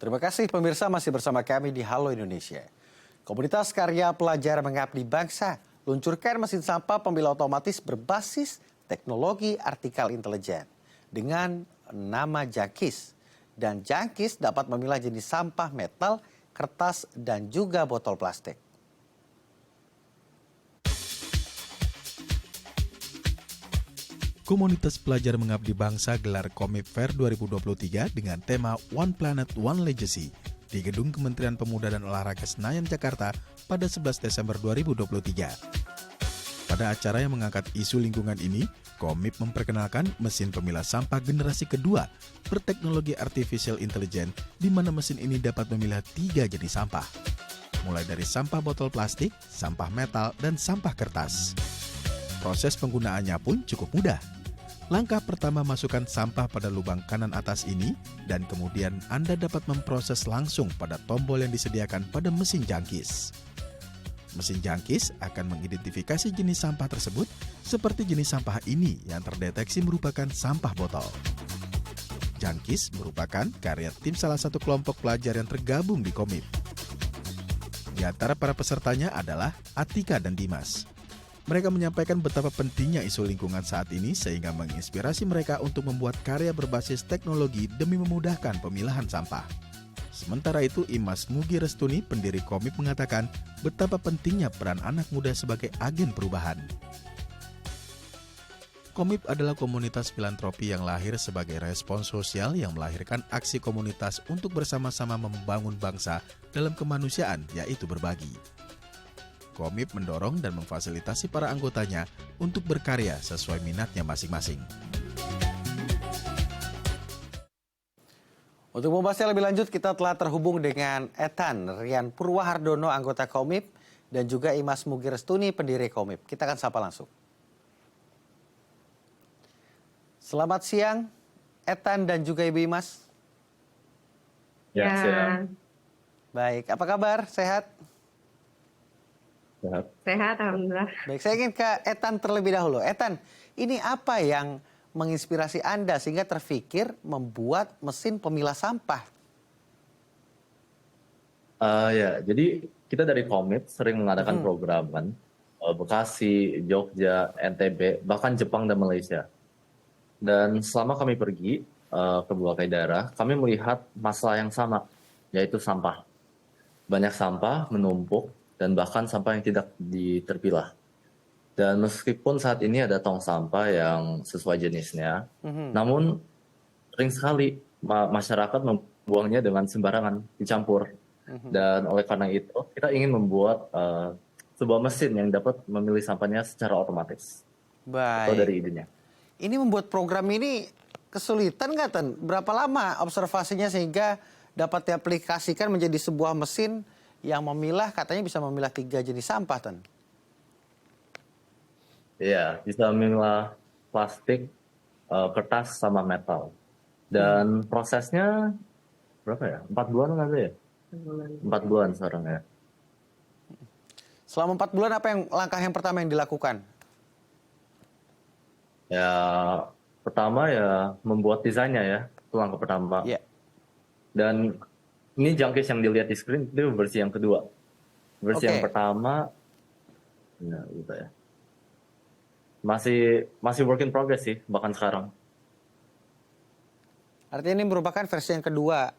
Terima kasih pemirsa masih bersama kami di Halo Indonesia. Komunitas karya pelajar mengabdi bangsa luncurkan mesin sampah pemilah otomatis berbasis teknologi artikel intelijen dengan nama Jangkis. Dan Jangkis dapat memilah jenis sampah metal, kertas, dan juga botol plastik. Komunitas pelajar mengabdi bangsa gelar Komip Fair 2023 dengan tema One Planet, One Legacy di Gedung Kementerian Pemuda dan Olahraga Senayan, Jakarta pada 11 Desember 2023. Pada acara yang mengangkat isu lingkungan ini, Komip memperkenalkan mesin pemilah sampah generasi kedua berteknologi artificial intelligence di mana mesin ini dapat memilah 3 jenis sampah. Mulai dari sampah botol plastik, sampah metal, dan sampah kertas. Proses penggunaannya pun cukup mudah. Langkah pertama, masukkan sampah pada lubang kanan atas ini dan kemudian Anda dapat memproses langsung pada tombol yang disediakan pada mesin Jangkis. Mesin Jangkis akan mengidentifikasi jenis sampah tersebut seperti jenis sampah ini yang terdeteksi merupakan sampah botol. Jangkis merupakan karya tim salah satu kelompok pelajar yang tergabung di Komip. Di antara para pesertanya adalah Atika dan Dimas. Mereka menyampaikan betapa pentingnya isu lingkungan saat ini sehingga menginspirasi mereka untuk membuat karya berbasis teknologi demi memudahkan pemilahan sampah. Sementara itu, Imas Mugi Restuni, pendiri Komip, mengatakan betapa pentingnya peran anak muda sebagai agen perubahan. Komip adalah komunitas filantropi yang lahir sebagai respons sosial yang melahirkan aksi komunitas untuk bersama-sama membangun bangsa dalam kemanusiaan, yaitu berbagi. Komip mendorong dan memfasilitasi para anggotanya untuk berkarya sesuai minatnya masing-masing. Untuk membahasnya lebih lanjut, kita telah terhubung dengan Ethan Rian Purwahardono, anggota Komip, dan juga Imas Mugi Restuni, pendiri Komip. Kita akan sapa langsung. Selamat siang, Ethan dan juga Ibu Imas. Ya, siang. Baik, apa kabar? Sehat? Sehat, alhamdulillah. Baik, saya ingin ke Ethan terlebih dahulu. Ethan, ini apa yang menginspirasi Anda sehingga terfikir membuat mesin pemilah sampah? Ya, jadi kita dari Komip sering mengadakan program kan, Bekasi, Jogja, NTB, bahkan Jepang dan Malaysia. Dan selama kami pergi ke berbagai daerah, kami melihat masalah yang sama, yaitu sampah. Banyak sampah menumpuk dan bahkan sampah yang tidak terpilah. Dan meskipun saat ini ada tong sampah yang sesuai jenisnya, namun sering sekali masyarakat membuangnya dengan sembarangan, dicampur. Dan oleh karena itu, kita ingin membuat sebuah mesin yang dapat memilih sampahnya secara otomatis. Baik. Atau dari idenya. Ini membuat program ini kesulitan nggak, Tan? Berapa lama observasinya sehingga dapat diaplikasikan menjadi sebuah mesin yang memilah, katanya bisa memilah 3 jenis sampah, Tan? Iya, bisa memilah plastik, kertas, sama metal. Dan prosesnya berapa ya? 4 bulan nggak sih ya? 4 bulan sekarang ya. Selama 4 bulan apa langkah yang pertama yang dilakukan? Ya, pertama ya membuat desainnya ya, itu langkah pertama. Ya. Dan ini Jangkis yang dilihat di screen itu versi yang kedua. Versi yang pertama, ya gitu ya. Masih work in progress sih, bahkan sekarang. Artinya ini merupakan versi yang kedua.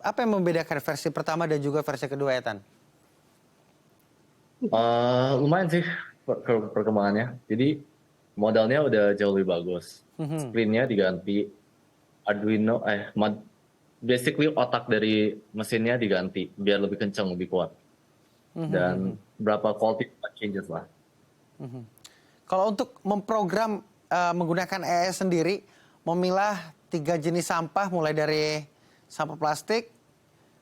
Apa yang membedakan versi pertama dan juga versi kedua, Ethan? Lumayan sih perkembangannya. Jadi modalnya udah jauh lebih bagus. Screen-nya diganti. Arduino, basically otak dari mesinnya diganti biar lebih kencang, lebih kuat. Dan berapa quality changes lah. Kalau untuk memprogram menggunakan ES sendiri, memilah 3 jenis sampah mulai dari sampah plastik,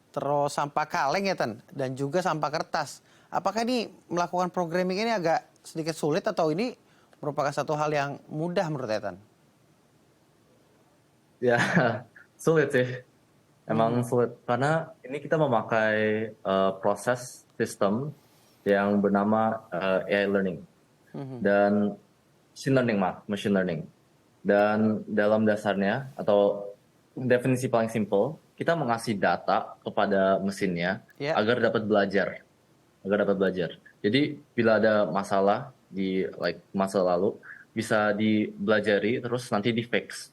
terus sampah kaleng ya, Tan, dan juga sampah kertas. Apakah ini melakukan programming ini agak sedikit sulit atau ini merupakan satu hal yang mudah menurut Ethan? Ya, sulit sih. Emang sulit karena ini kita memakai proses sistem yang bernama AI learning dan machine learning. Dan dalam dasarnya atau definisi paling simple, kita mengasih data kepada mesinnya Ya. agar dapat belajar. Jadi bila ada masalah di masa lalu bisa dibelajari terus nanti di fix.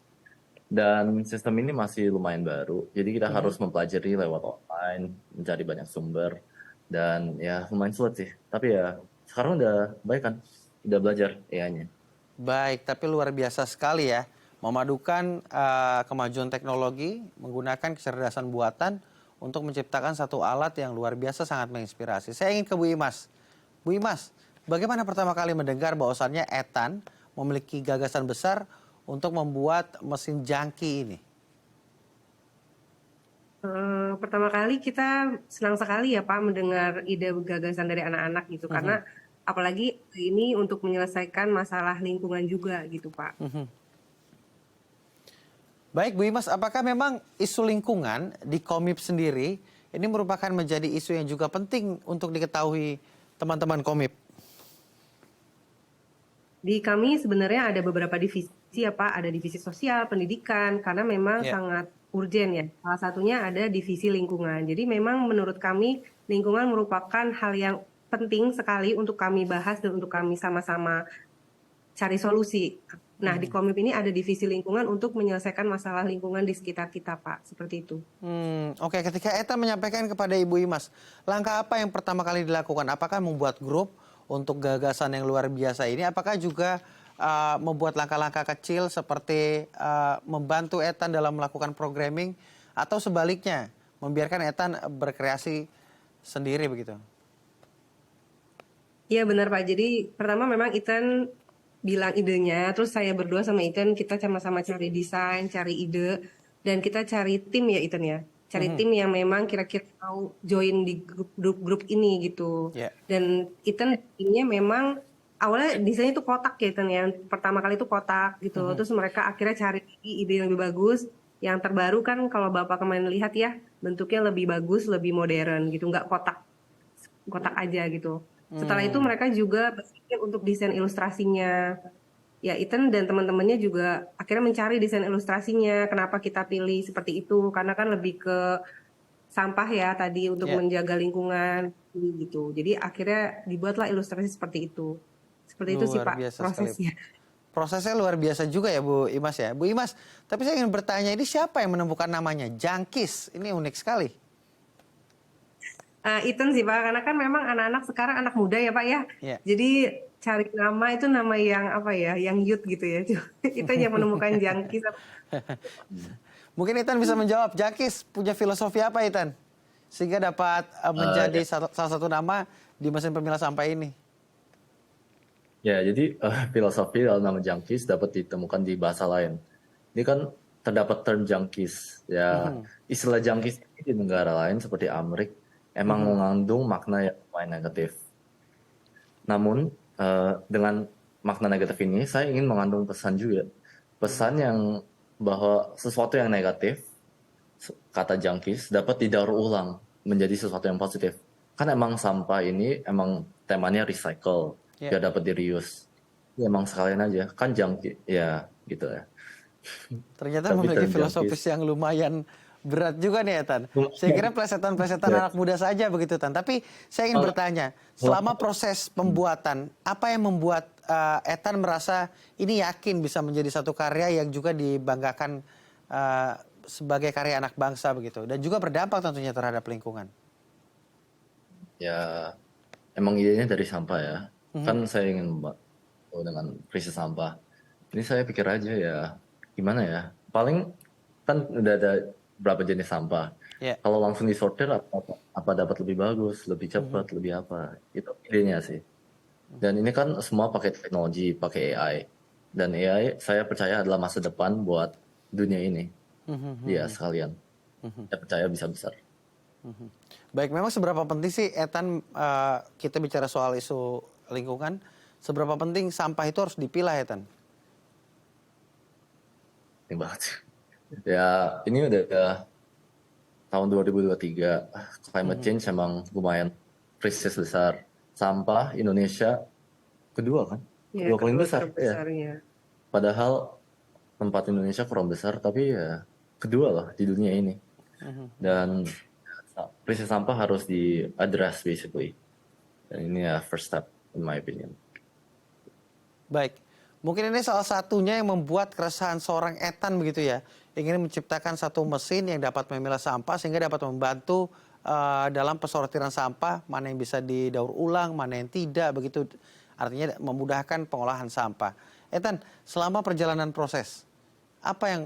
Dan sistem ini masih lumayan baru, jadi kita harus mempelajari lewat online, mencari banyak sumber, dan ya lumayan sulit sih. Tapi ya sekarang udah baik kan, udah belajar AI-nya. Baik, tapi luar biasa sekali ya. Memadukan kemajuan teknologi, menggunakan kecerdasan buatan untuk menciptakan satu alat yang luar biasa sangat menginspirasi. Saya ingin ke Bu Imas. Bu Imas, bagaimana pertama kali mendengar bahwasannya Ethan memiliki gagasan besar untuk membuat mesin jangki ini? Pertama kali kita senang sekali ya Pak mendengar ide gagasan dari anak-anak gitu, karena apalagi ini untuk menyelesaikan masalah lingkungan juga gitu Pak. Baik Bu Imas, apakah memang isu lingkungan di Komip sendiri ini merupakan menjadi isu yang juga penting untuk diketahui teman-teman Komip? Di kami sebenarnya ada beberapa divisi ya Pak, ada divisi sosial, pendidikan, karena memang Ya. sangat urgen ya. Salah satunya ada divisi lingkungan. Jadi memang menurut kami lingkungan merupakan hal yang penting sekali untuk kami bahas dan untuk kami sama-sama cari solusi. Nah, di Komip ini ada divisi lingkungan untuk menyelesaikan masalah lingkungan di sekitar kita, Pak. Seperti itu. Oke, ketika Ethan menyampaikan kepada Ibu Imas, langkah apa yang pertama kali dilakukan? Apakah membuat grup untuk gagasan yang luar biasa ini? Apakah juga membuat langkah-langkah kecil seperti membantu Ethan dalam melakukan programming? Atau sebaliknya, membiarkan Ethan berkreasi sendiri begitu? Iya benar Pak. Jadi pertama memang Ethan bilang idenya, terus saya berdua sama Ethan kita sama-sama cari desain, cari ide, dan kita cari tim ya Ethan ya. Cari tim yang memang kira-kira mau join di grup ini gitu. Ya. Dan Ethan timnya memang awalnya desainnya itu kotak ya Ethan ya. Pertama kali itu kotak gitu. Terus mereka akhirnya cari ide yang lebih bagus. Yang terbaru kan kalau Bapak kemarin lihat ya, bentuknya lebih bagus, lebih modern gitu, nggak kotak aja gitu. Setelah itu mereka juga berpikir untuk desain ilustrasinya. Ya, Ethan dan teman-temannya juga akhirnya mencari desain ilustrasinya. Kenapa kita pilih seperti itu? Karena kan lebih ke sampah ya tadi untuk Ya. menjaga lingkungan gitu. Jadi akhirnya dibuatlah ilustrasi seperti itu. Seperti itu sih Luar Pak biasa prosesnya. Prosesnya luar biasa juga ya Bu Imas ya. Bu Imas, tapi saya ingin bertanya, ini siapa yang menemukan namanya? Jangkis, ini unik sekali. Ethan sih Pak, karena kan memang anak-anak sekarang anak muda ya Pak ya. Ya. Jadi cari nama itu nama yang apa ya, yang youth gitu ya. Itu yang menemukan jangkis. Mungkin Ethan bisa menjawab, Jangkis punya filosofi apa Ethan? Sehingga dapat menjadi salah satu nama di mesin pemilah sampah ini. Ya, jadi filosofi dalam nama junkies dapat ditemukan di bahasa lain. Ini kan terdapat term junkies. Ya, istilah junkies di negara lain seperti Amerika emang mengandung makna yang lumayan negatif. Namun dengan makna negatif ini, saya ingin mengandung pesan juga. Pesan yang bahwa sesuatu yang negatif, kata junkies, dapat didaur ulang menjadi sesuatu yang positif. Kan emang sampah ini emang temanya recycle, Ya. biar dapat di-reuse. Ya, emang sekalian aja, kan junkies, ya gitu ya. Ternyata Tapi memiliki term filosofis junkies. yang lumayan berat juga nih Ethan. Saya kira plesetan-plesetan Ya. anak muda saja begitu Tan. Tapi saya ingin bertanya, selama proses pembuatan, apa yang membuat Ethan merasa ini yakin bisa menjadi satu karya yang juga dibanggakan sebagai karya anak bangsa begitu, dan juga berdampak tentunya terhadap lingkungan? Ya, emang idenya dari sampah ya. Kan saya ingin membantu dengan krisis sampah. Ini saya pikir aja ya, gimana ya? Paling kan udah ada berapa jenis sampah. Ya. Kalau langsung disortir apa dapat lebih bagus, lebih cepat, lebih apa? Itu idenya sih. Dan ini kan semua pakai teknologi, pakai AI. Dan AI saya percaya adalah masa depan buat dunia ini. Ya, sekalian. Saya percaya bisa besar. Baik, memang seberapa penting sih Ethan, kita bicara soal isu lingkungan, seberapa penting sampah itu harus dipilah Ethan? Penting banget. Ya, ini udah tahun 2023. Climate change emang lumayan krisis besar. Sampah Indonesia kedua kan? Ya, Kedua paling kedua besar. Ya. terbesarnya. Padahal tempat Indonesia kurang besar, tapi ya kedua loh di dunia ini. Dan krisis sampah harus di-address basically. Dan ini ya first step in my opinion. Baik, mungkin ini salah satunya yang membuat keresahan seorang Ethan begitu ya, ingin menciptakan satu mesin yang dapat memilah sampah sehingga dapat membantu dalam pensortiran sampah, mana yang bisa didaur ulang, mana yang tidak begitu, artinya memudahkan pengolahan sampah. Ethan, selama perjalanan proses, apa yang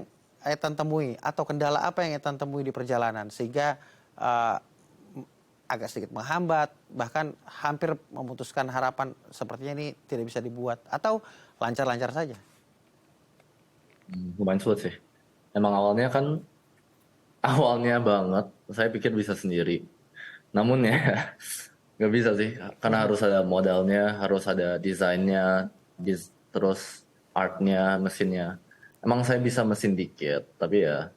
Ethan temui atau kendala apa yang Ethan temui di perjalanan sehingga agak sedikit menghambat, bahkan hampir memutuskan harapan sepertinya ini tidak bisa dibuat, atau lancar-lancar saja? Lumayan sulit sih. Emang awalnya banget, saya pikir bisa sendiri. Namun ya, nggak bisa sih, karena harus ada modalnya, harus ada desainnya, terus artnya, mesinnya. Emang saya bisa mesin dikit, tapi ya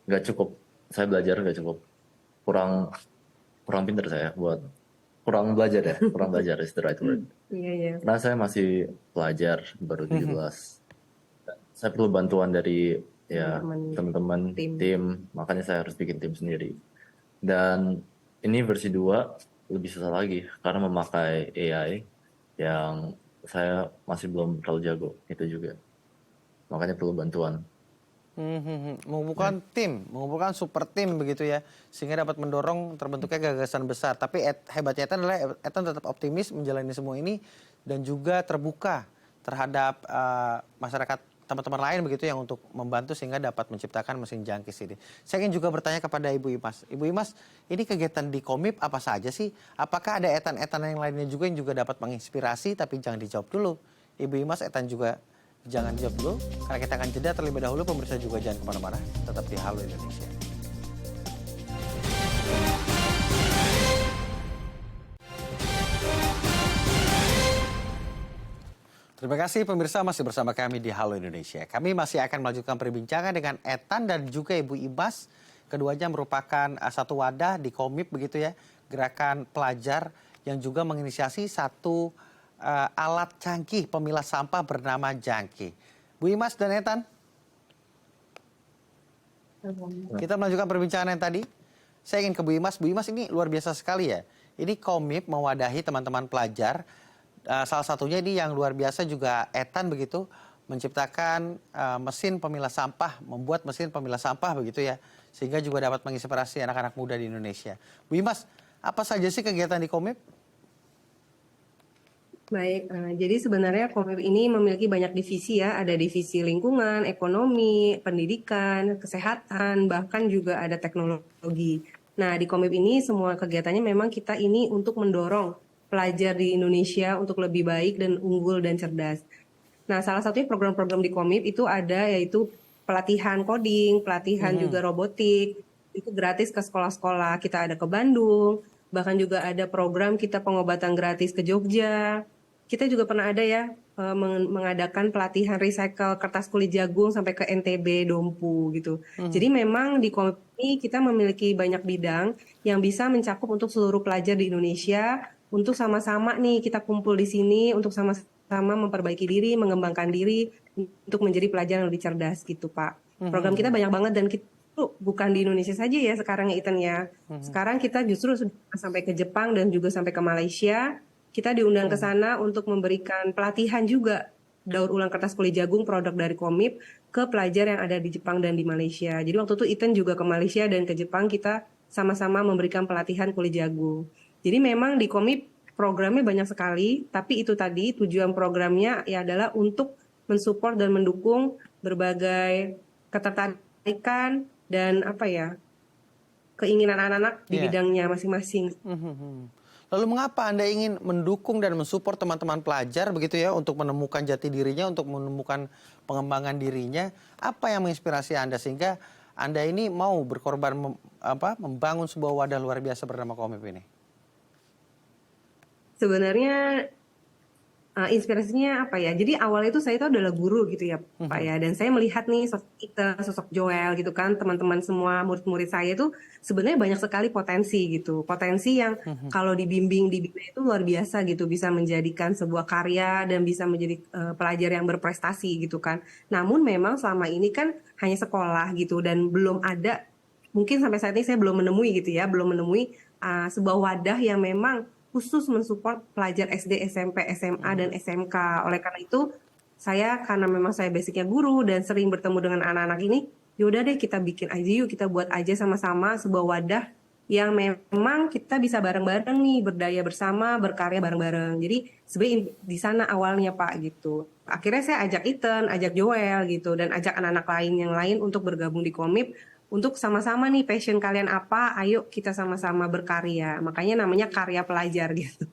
nggak cukup. Saya belajar nggak cukup. Kurang pinter saya kurang belajar is the right word. Iya. Karena saya masih pelajar, baru 17. Saya perlu bantuan dari ya teman-teman tim, makanya saya harus bikin tim sendiri. Dan ini versi 2 lebih susah lagi karena memakai AI yang saya masih belum terlalu jago, itu juga. Makanya perlu bantuan. Mengumpulkan tim, mengumpulkan super tim begitu ya, sehingga dapat mendorong terbentuknya gagasan besar. Tapi hebatnya Ethan adalah Ethan tetap optimis menjalani semua ini dan juga terbuka terhadap masyarakat teman-teman lain begitu yang untuk membantu sehingga dapat menciptakan mesin jangkis ini. Saya ingin juga bertanya kepada Ibu Imas. Ibu Imas, ini kegiatan di Komip apa saja sih? Apakah ada Ethan-Ethan yang lainnya juga yang juga dapat menginspirasi? Tapi jangan dijawab dulu. Ibu Imas, Ethan juga jangan dijawab dulu. Karena kita akan jeda terlebih dahulu. Pemirsa juga jangan kemana-mana. Tetap di Halo Indonesia. Terima kasih pemirsa masih bersama kami di Halo Indonesia. Kami masih akan melanjutkan perbincangan dengan Ethan dan juga Ibu Imas. Keduanya merupakan satu wadah di Komip begitu ya. Gerakan pelajar yang juga menginisiasi satu alat canggih pemilah sampah bernama Jangki. Bu Imas dan Ethan. Kita melanjutkan perbincangan yang tadi. Saya ingin ke Bu Imas. Bu Imas, ini luar biasa sekali ya. Ini Komip mewadahi teman-teman pelajar. Salah satunya ini yang luar biasa juga Ethan begitu, menciptakan mesin pemilah sampah, membuat mesin pemilah sampah begitu ya, sehingga juga dapat menginspirasi anak-anak muda di Indonesia. Bu Imas, apa saja sih kegiatan di Komip? Baik, jadi sebenarnya Komip ini memiliki banyak divisi ya, ada divisi lingkungan, ekonomi, pendidikan, kesehatan, bahkan juga ada teknologi. Nah, di Komip ini semua kegiatannya memang kita ini untuk mendorong pelajar di Indonesia untuk lebih baik dan unggul dan cerdas. Nah, salah satunya program-program di Komip itu ada yaitu pelatihan coding, pelatihan juga robotik, itu gratis ke sekolah-sekolah. Kita ada ke Bandung, bahkan juga ada program kita pengobatan gratis ke Jogja. Kita juga pernah ada ya mengadakan pelatihan recycle kertas kulit jagung sampai ke NTB, Dompu gitu. Jadi memang di Komip ini kita memiliki banyak bidang yang bisa mencakup untuk seluruh pelajar di Indonesia. Untuk sama-sama nih kita kumpul di sini untuk sama-sama memperbaiki diri, mengembangkan diri untuk menjadi pelajar yang lebih cerdas gitu Pak. Program kita banyak banget dan kita bukan di Indonesia saja ya sekarang ya Ethan ya. Sekarang kita justru sudah sampai ke Jepang dan juga sampai ke Malaysia. Kita diundang ke sana untuk memberikan pelatihan juga daur ulang kertas kulit jagung produk dari Komip ke pelajar yang ada di Jepang dan di Malaysia. Jadi waktu itu Ethan juga ke Malaysia dan ke Jepang kita sama-sama memberikan pelatihan kulit jagung. Jadi memang di Komip programnya banyak sekali, tapi itu tadi tujuan programnya ya adalah untuk mensupport dan mendukung berbagai ketertarikan dan keinginan anak-anak di bidangnya masing-masing. Lalu mengapa Anda ingin mendukung dan mensupport teman-teman pelajar begitu ya untuk menemukan jati dirinya, untuk menemukan pengembangan dirinya? Apa yang menginspirasi Anda sehingga Anda ini mau berkorban membangun sebuah wadah luar biasa bernama Komip ini? Sebenarnya inspirasinya apa ya? Jadi awalnya itu saya itu adalah guru gitu ya Pak ya. Dan saya melihat nih sosok Joel gitu kan. Teman-teman semua murid-murid saya itu sebenarnya banyak sekali potensi gitu. Potensi yang kalau dibimbing dibina itu luar biasa gitu. Bisa menjadikan sebuah karya dan bisa menjadi pelajar yang berprestasi gitu kan. Namun memang selama ini kan hanya sekolah gitu. Dan belum ada mungkin sampai saat ini saya belum menemui gitu ya, belum menemui sebuah wadah yang memang khusus mensupport pelajar SD, SMP, SMA, dan SMK. Oleh karena itu, karena memang saya basicnya guru dan sering bertemu dengan anak-anak ini, yaudah deh kita bikin aja yuk, kita buat aja sama-sama sebuah wadah yang memang kita bisa bareng-bareng nih, berdaya bersama, berkarya bareng-bareng. Jadi sebenarnya di sana awalnya Pak gitu. Akhirnya saya ajak Ethan, ajak Joel gitu, dan ajak anak-anak lain yang lain untuk bergabung di Komip, untuk sama-sama nih passion kalian apa, ayo kita sama-sama berkarya. Makanya namanya karya pelajar gitu.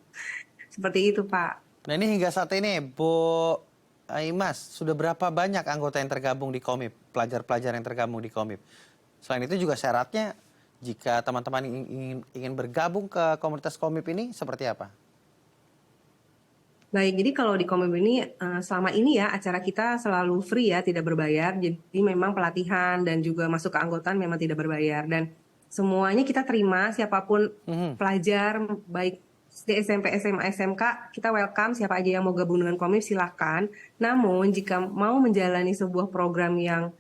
Seperti itu Pak. Nah ini hingga saat ini Bu Imas, sudah berapa banyak anggota yang tergabung di Komip, pelajar-pelajar yang tergabung di Komip? Selain itu juga syaratnya, jika teman-teman ingin bergabung ke komunitas Komip ini seperti apa? Baik, jadi kalau di Komip ini selama ini ya acara kita selalu free ya, tidak berbayar. Jadi memang pelatihan dan juga masuk ke anggotaan memang tidak berbayar, dan semuanya kita terima, siapapun pelajar baik SD, SMP, SMA, SMK, kita welcome siapa aja yang mau gabung dengan Komip silahkan. Namun jika mau menjalani sebuah program yang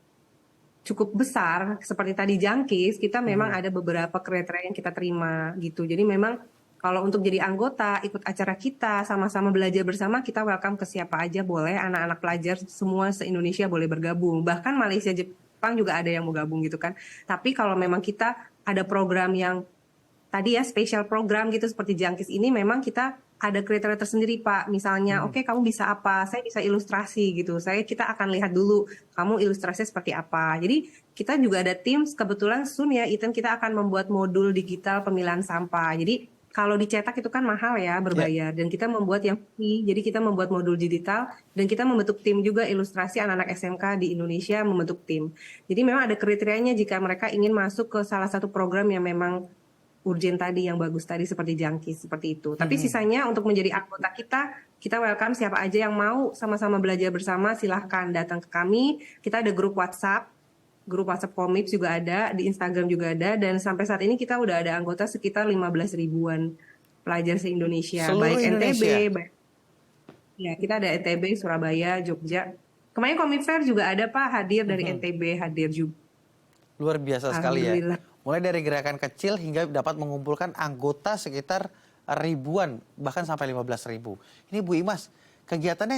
cukup besar seperti tadi Jangkis, kita memang ada beberapa kriteria yang kita terima gitu. Jadi memang kalau untuk jadi anggota, ikut acara kita, sama-sama belajar bersama, kita welcome ke siapa aja boleh, anak-anak pelajar semua se-Indonesia boleh bergabung. Bahkan Malaysia, Jepang juga ada yang mau gabung gitu kan. Tapi kalau memang kita ada program yang tadi ya spesial program gitu seperti Jangkis ini, memang kita ada kriteria tersendiri Pak. Misalnya, oke, kamu bisa apa? Saya bisa ilustrasi gitu. Kita akan lihat dulu kamu ilustrasinya seperti apa. Jadi kita juga ada tim, kebetulan soon ya, Ethan, kita akan membuat modul digital pemilahan sampah. Jadi kalau dicetak itu kan mahal ya, berbayar. Dan kita membuat yang free. Jadi kita membuat modul digital dan kita membentuk tim juga ilustrasi anak-anak SMK di Indonesia membentuk tim. Jadi memang ada kriterianya jika mereka ingin masuk ke salah satu program yang memang urgent tadi, yang bagus tadi seperti Jangkis, seperti itu. Tapi sisanya untuk menjadi anggota kita welcome siapa aja yang mau sama-sama belajar bersama, silahkan datang ke kami. Kita ada grup WhatsApp Komip juga ada, di Instagram juga ada, dan sampai saat ini kita udah ada anggota sekitar 15 ribuan pelajar se-Indonesia. Seluruh Baik Indonesia? NTB, ya kita ada NTB, Surabaya, Jogja. Kemarin Komip Fair juga ada Pak, hadir dari NTB, hadir juga. Luar biasa sekali ya. Alhamdulillah. Mulai dari gerakan kecil hingga dapat mengumpulkan anggota sekitar ribuan, bahkan sampai 15 ribu. Ini Bu Imas, kegiatan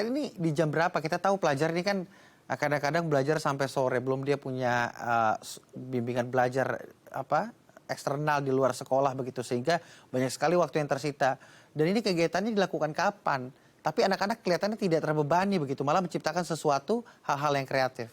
ini di jam berapa? Kita tahu pelajar ini kan kadang-kadang belajar sampai sore, belum dia punya bimbingan belajar eksternal di luar sekolah begitu, sehingga banyak sekali waktu yang tersita. Dan ini kegiatannya dilakukan kapan? Tapi anak-anak kelihatannya tidak terbebani begitu, malah menciptakan sesuatu hal-hal yang kreatif.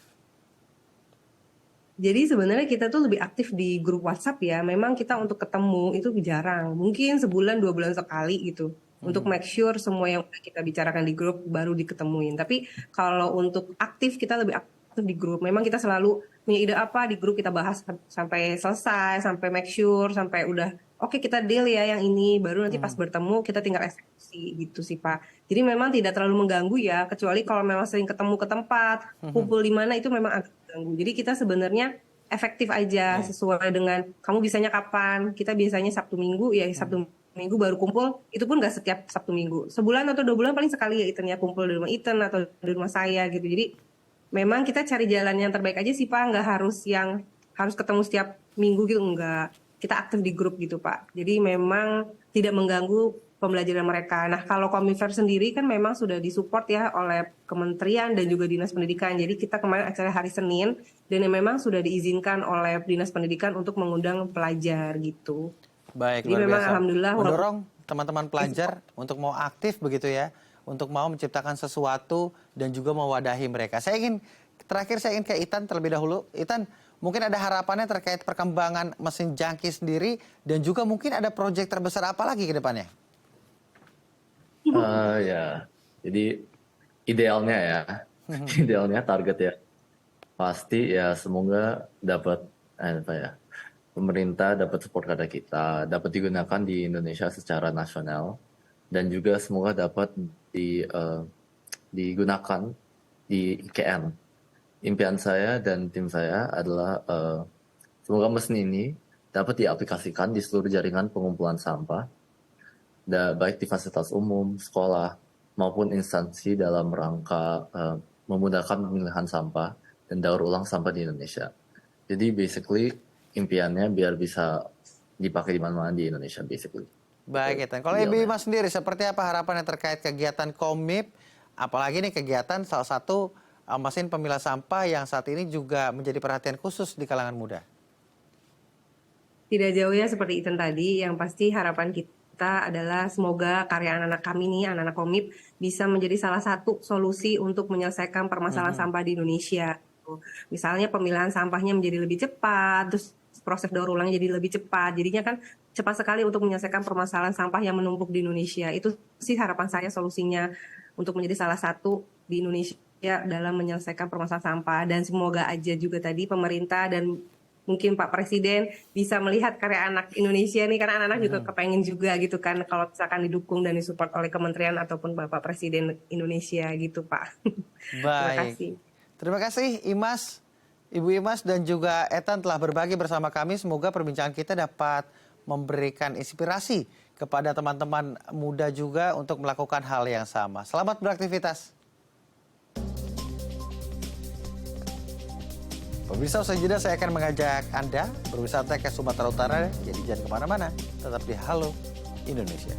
Jadi sebenarnya kita tuh lebih aktif di grup WhatsApp ya. Memang kita untuk ketemu itu jarang. Mungkin sebulan 2 bulan sekali gitu. Untuk make sure semua yang kita bicarakan di grup baru diketemuin. Tapi kalau untuk aktif, kita lebih aktif di grup. Memang kita selalu punya ide apa di grup, kita bahas sampai selesai, sampai make sure, sampai udah oke, kita deal ya yang ini. Baru nanti pas bertemu kita tinggal eksekusi gitu sih Pak. Jadi memang tidak terlalu mengganggu ya. Kecuali kalau memang sering ketemu ke tempat, kumpul di mana, itu memang agak mengganggu. Jadi kita sebenarnya efektif aja sesuai dengan kamu bisanya kapan. Kita biasanya Sabtu Minggu ya, Sabtu Minggu baru kumpul, itu pun nggak setiap Sabtu Minggu. Sebulan atau 2 bulan paling sekali ya Ethan ya, kumpul di rumah Ethan atau di rumah saya gitu. Jadi memang kita cari jalan yang terbaik aja sih Pak, nggak harus yang harus ketemu setiap minggu gitu, enggak. Kita aktif di grup gitu Pak. Jadi memang tidak mengganggu pembelajaran mereka. Nah kalau Komifer sendiri kan memang sudah disupport ya oleh Kementerian dan juga Dinas Pendidikan. Jadi kita kemarin acara hari Senin, dan yang memang sudah diizinkan oleh Dinas Pendidikan untuk mengundang pelajar gitu. Baik, Jadi luar memang biasa. alhamdulillah Mendorong teman-teman pelajar untuk mau aktif begitu ya, untuk mau menciptakan sesuatu dan juga mewadahi mereka. Terakhir saya ingin ke Ethan terlebih dahulu. Ethan, mungkin ada harapannya terkait perkembangan mesin Jangkis sendiri, dan juga mungkin ada proyek terbesar apa lagi ke depannya? Ya, jadi idealnya idealnya target ya pasti ya semoga dapat pemerintah dapat support kepada kita, dapat digunakan di Indonesia secara nasional, dan juga semoga dapat digunakan di IKN. Impian saya dan tim saya adalah semoga mesin ini dapat diaplikasikan di seluruh jaringan pengumpulan sampah, baik di fasilitas umum, sekolah, maupun instansi dalam rangka memudahkan pemilihan sampah dan daur ulang sampah di Indonesia. Jadi basically impiannya biar bisa dipakai di mana-mana di Indonesia basically. Baik, Etan. Kalau Iya, Ibu Mas. Imas sendiri, seperti apa harapan yang terkait kegiatan Komip? Apalagi nih kegiatan salah satu mesin pemilah sampah yang saat ini juga menjadi perhatian khusus di kalangan muda. Tidak jauh ya seperti Ethan tadi, yang pasti harapan kita adalah semoga karya anak-anak kami nih, anak-anak Komip, bisa menjadi salah satu solusi untuk menyelesaikan permasalahan sampah di Indonesia. Misalnya pemilahan sampahnya menjadi lebih cepat, terus proses daur ulangnya jadi lebih cepat. Jadinya kan cepat sekali untuk menyelesaikan permasalahan sampah yang menumpuk di Indonesia. Itu sih harapan saya solusinya untuk menjadi salah satu di Indonesia dalam menyelesaikan permasalahan sampah. Dan semoga aja juga tadi pemerintah dan mungkin Pak Presiden bisa melihat karya anak Indonesia nih, karena anak-anak juga kepengen juga gitu kan kalau misalkan didukung dan disupport oleh kementerian ataupun Bapak Presiden Indonesia gitu Pak. Terima Baik. kasih. Terima kasih Imas, Ibu Imas dan juga Etan telah berbagi bersama kami. Semoga perbincangan kita dapat memberikan inspirasi kepada teman-teman muda juga untuk melakukan hal yang sama. Selamat beraktivitas. Pemirsa, usai jeda saya akan mengajak Anda berwisata ke Sumatera Utara. Jadi jangan kemana-mana, tetap di Halo Indonesia.